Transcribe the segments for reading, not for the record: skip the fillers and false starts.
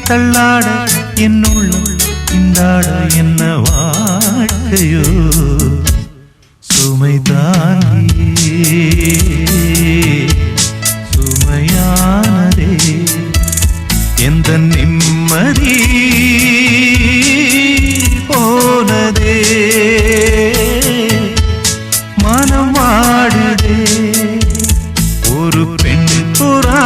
தள்ளாட என்னுள்ளம் திண்டாட என்ன வாழ்க்கையோ சுமை தாங்கியே சுமையானதே எந்த நிம்மதி போனதே மனம் வாடுதே ஒரு பெண் புறா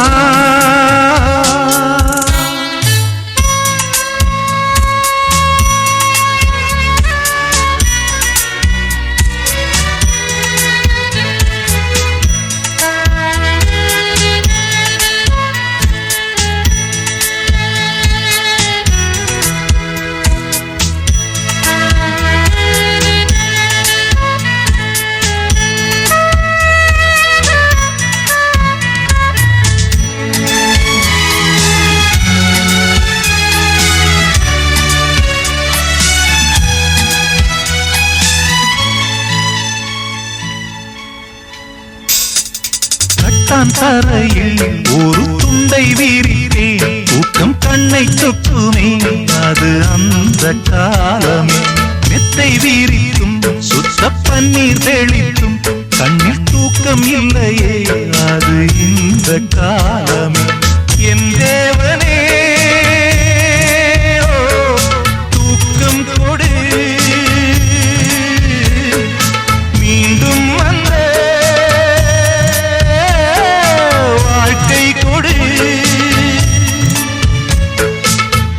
தரையில் ஒரு துண்டை வீரித்தேன் தூக்கம் கண்ணை சொக்குமே அது அந்த காலமே மெத்தை வீரித்தும் சுத்த பன்னீர் தெளித்தும் கண்ணில் தூக்கம் இல்லையே அது இந்த காலமே என் தேவனே தூக்கம் கொடு மீண்டும் வந்த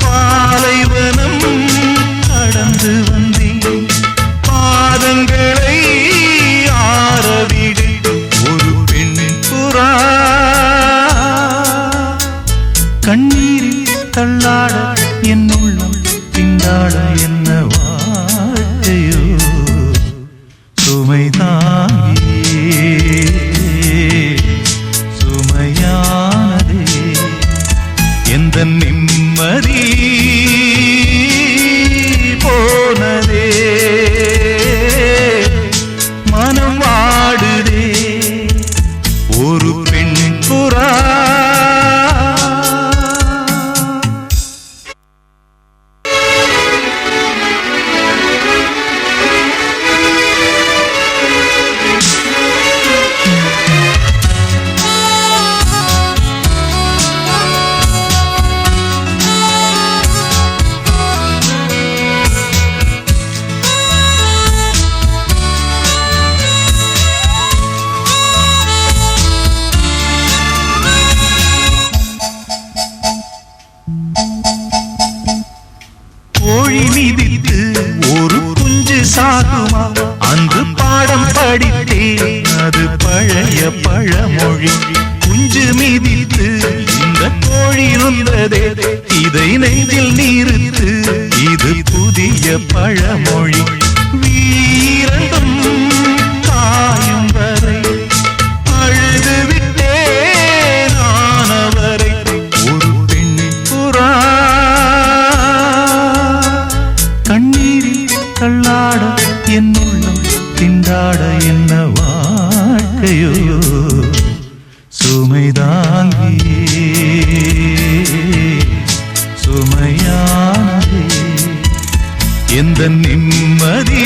பாலைவனம் கடந்து வந்தேன் பாதங்களை ஆரவிடு ஒரு பெண் புறா கண்ணீரில் தள்ளாட என்னுள்ளம் திண்டாட என்ன வாழ்க்கையோ சுமை தாங்கியே சுமையானதே எந்த நிம்மதி போனதே மனம் வாடுதே ஒரு பெண் புறா கோழி மிதித்து ஒரு குஞ்சு சாகுமா அன்று பாடம் படித்தேன் அது பழைய பழமொழி குஞ்சு மிதித்து இந்த கோழி நொந்ததே இதை நெஞ்சில் நிறுத்து இது புதிய பழமொழி வீரண்டும் காயும் வரை அழுது விட்டேன் ஆனவரை ஒரு பெண் புறா கண்ணீரில் தள்ளாட என்னுள்ளம் திண்டாட என்ன வாழ்க்கையோ சுமை தாங்கியே சுமையானதே எந்த நிம்மதி